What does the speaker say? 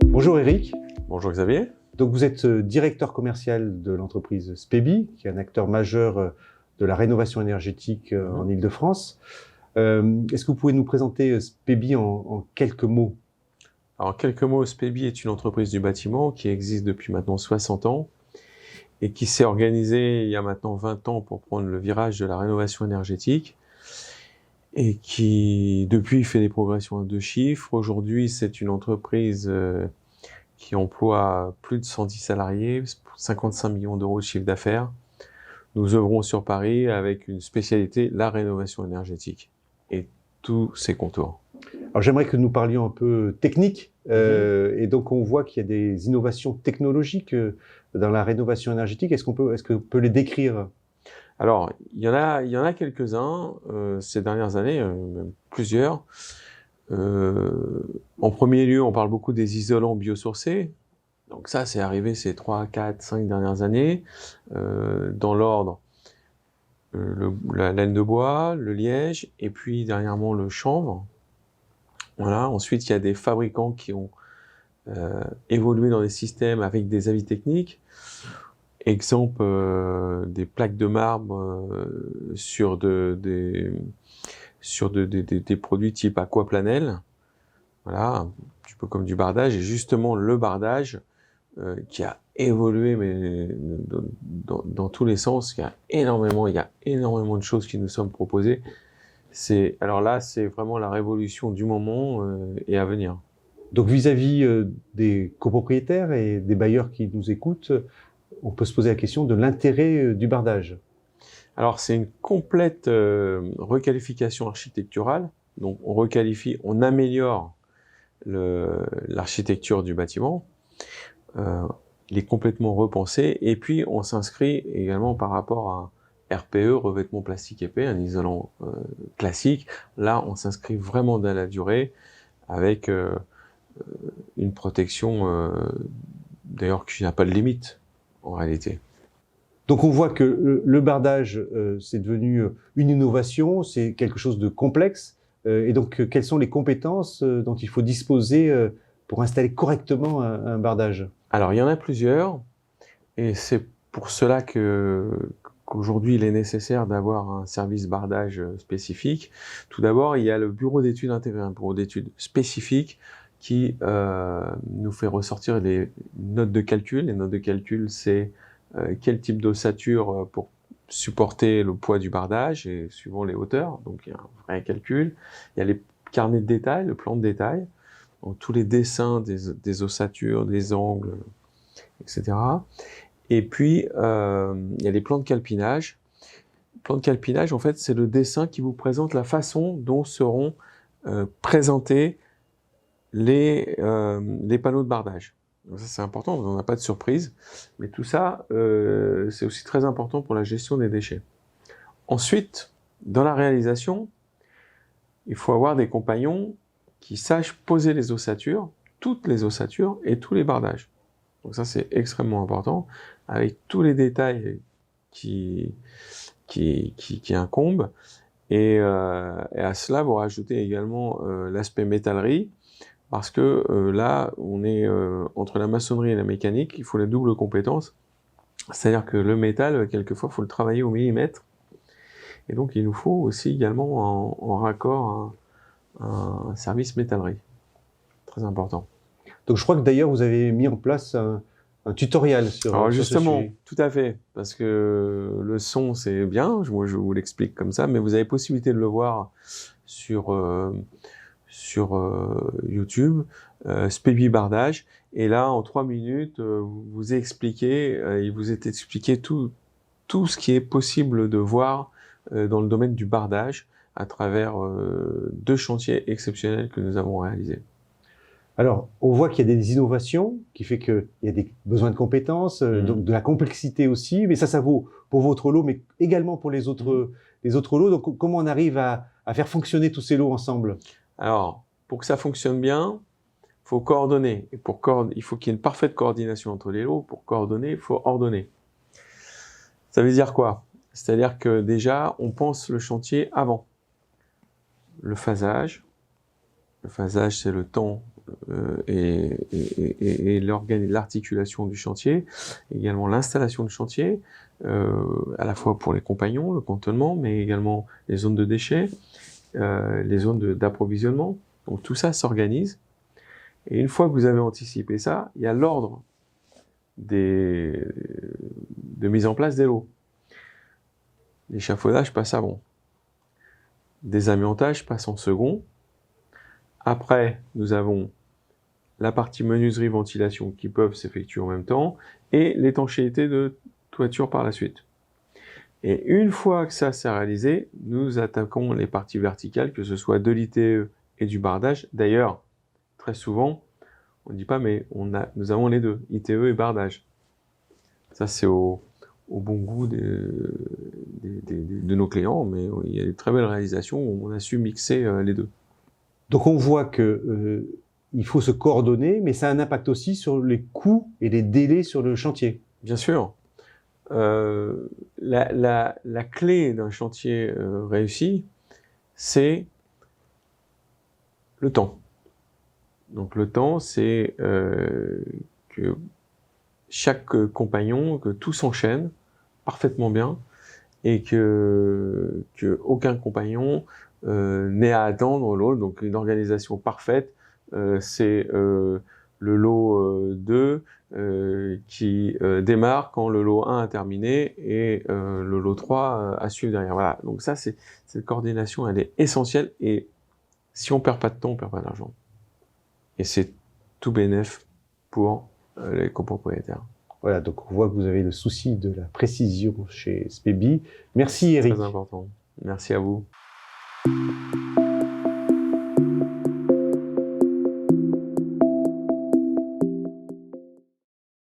Bonjour Eric. Bonjour Xavier. Donc vous êtes directeur commercial de l'entreprise Spebi, qui est un acteur majeur de la rénovation énergétique en Île-de-France. Est-ce que vous pouvez nous présenter Spebi en quelques mots? Alors, en quelques mots, Spebi est une entreprise du bâtiment qui existe depuis maintenant 60 ans et qui s'est organisée il y a maintenant 20 ans pour prendre le virage de la rénovation énergétique et qui, depuis, fait des progressions à 2 chiffres. Aujourd'hui, c'est une entreprise qui emploie plus de 110 salariés, 55 millions d'euros de chiffre d'affaires. Nous œuvrons sur Paris avec une spécialité, la rénovation énergétique et tous ses contours. Alors j'aimerais que nous parlions un peu technique, et donc on voit qu'il y a des innovations technologiques dans la rénovation énergétique. Est-ce que vous pouvez les décrire? Alors, il y en a quelques-uns ces dernières années, même plusieurs. En premier lieu, on parle beaucoup des isolants biosourcés. Donc ça, c'est arrivé ces 3, 4, 5 dernières années. Dans l'ordre, la laine de bois, le liège, et puis dernièrement le chanvre. Voilà. Ensuite, il y a des fabricants qui ont évolué dans des systèmes avec des avis techniques. Exemple, des plaques de marbre sur des produits type aquaplanel. Voilà, un petit peu comme du bardage. Et justement, le bardage qui a évolué mais dans tous les sens. Il y a énormément de choses qui nous sont proposées. Alors là, c'est vraiment la révolution du moment et à venir. Donc vis-à-vis des copropriétaires et des bailleurs qui nous écoutent, on peut se poser la question de l'intérêt du bardage. Alors c'est une complète requalification architecturale. Donc on requalifie, on améliore l'architecture du bâtiment. Il est complètement repensé et puis on s'inscrit également par rapport à RPE, revêtement plastique épais, un isolant classique. Là, on s'inscrit vraiment dans la durée avec une protection d'ailleurs qui n'a pas de limite en réalité. Donc on voit que le bardage, c'est devenu une innovation, c'est quelque chose de complexe. Et donc quelles sont les compétences dont il faut disposer pour installer correctement un bardage? Alors il y en a plusieurs, et c'est pour cela qu'aujourd'hui il est nécessaire d'avoir un service bardage spécifique. Tout d'abord, il y a le bureau d'études intégré, un bureau d'études spécifique qui nous fait ressortir les notes de calcul. Les notes de calcul, c'est quel type d'ossature pour supporter le poids du bardage et suivant les hauteurs. Donc il y a un vrai calcul. Il y a les carnets de détail, le plan de détail, donc tous les dessins des ossatures, des angles, etc. Et puis il y a les plans de calpinage. Le plan de calpinage, en fait, c'est le dessin qui vous présente la façon dont seront présentés les panneaux de bardage. Donc ça, c'est important, on n'a pas de surprise, mais tout ça, c'est aussi très important pour la gestion des déchets. Ensuite, dans la réalisation, il faut avoir des compagnons qui sachent poser les ossatures, toutes les ossatures et tous les bardages. Donc ça, c'est extrêmement important, avec tous les détails qui incombent. Et à cela, vous rajoutez également l'aspect métallerie, parce que là, on est entre la maçonnerie et la mécanique, il faut la double compétence. C'est-à-dire que le métal, quelquefois, il faut le travailler au millimètre. Et donc, il nous faut aussi également en raccord un service métallerie. Très important. Donc je crois que d'ailleurs, vous avez mis en place un tutoriel sur Alors sur justement, ce sujet. tout à fait, parce que le son, c'est bien, moi je vous l'explique comme ça, mais vous avez possibilité de le voir sur YouTube, Spebi Bardage, et là, en 3 minutes, vous est expliqué, il vous est expliqué tout ce qui est possible de voir dans le domaine du bardage à travers 2 chantiers exceptionnels que nous avons réalisés. Alors, on voit qu'il y a des innovations, qui fait qu'il y a des besoins de compétences, donc de la complexité aussi, mais ça vaut pour votre lot, mais également pour les autres lots. Donc, comment on arrive à faire fonctionner tous ces lots ensemble? Alors, pour que ça fonctionne bien, il faut coordonner. Et il faut qu'il y ait une parfaite coordination entre les lots. Pour coordonner, il faut ordonner. Ça veut dire quoi? C'est-à-dire que déjà, on pense le chantier avant. Le phasage, c'est le temps et l'articulation du chantier, également l'installation du chantier, à la fois pour les compagnons, le cantonnement, mais également les zones de déchets, les zones d'approvisionnement. Donc tout ça s'organise. Et une fois que vous avez anticipé ça, il y a l'ordre de mise en place des lots. L'échafaudage passe avant. Désamiantage passe en second. Après, nous avons la partie menuiserie, ventilation qui peuvent s'effectuer en même temps et l'étanchéité de toiture par la suite. Et une fois que ça s'est réalisé, nous attaquons les parties verticales, que ce soit de l'ITE et du bardage. D'ailleurs, très souvent, on ne dit pas, mais nous avons les deux, ITE et bardage. Ça, c'est au bon goût de nos clients, mais il y a des très belles réalisations où on a su mixer les deux. Donc on voit que il faut se coordonner, mais ça a un impact aussi sur les coûts et les délais sur le chantier. Bien sûr. La clé d'un chantier réussi, c'est le temps. Donc le temps, c'est que chaque compagnon, que tout s'enchaîne parfaitement bien et que aucun compagnon n'ait à attendre l'autre. Donc une organisation parfaite, c'est le lot 2 qui démarre quand le lot 1 a terminé et le lot 3 a suivi derrière. Voilà. Donc ça, cette coordination, elle est essentielle et si on perd pas de temps, on perd pas d'argent. Et c'est tout bénef pour les copropriétaires. Voilà, donc on voit que vous avez le souci de la précision chez SPEBI. Merci Eric. Très important. Merci à vous.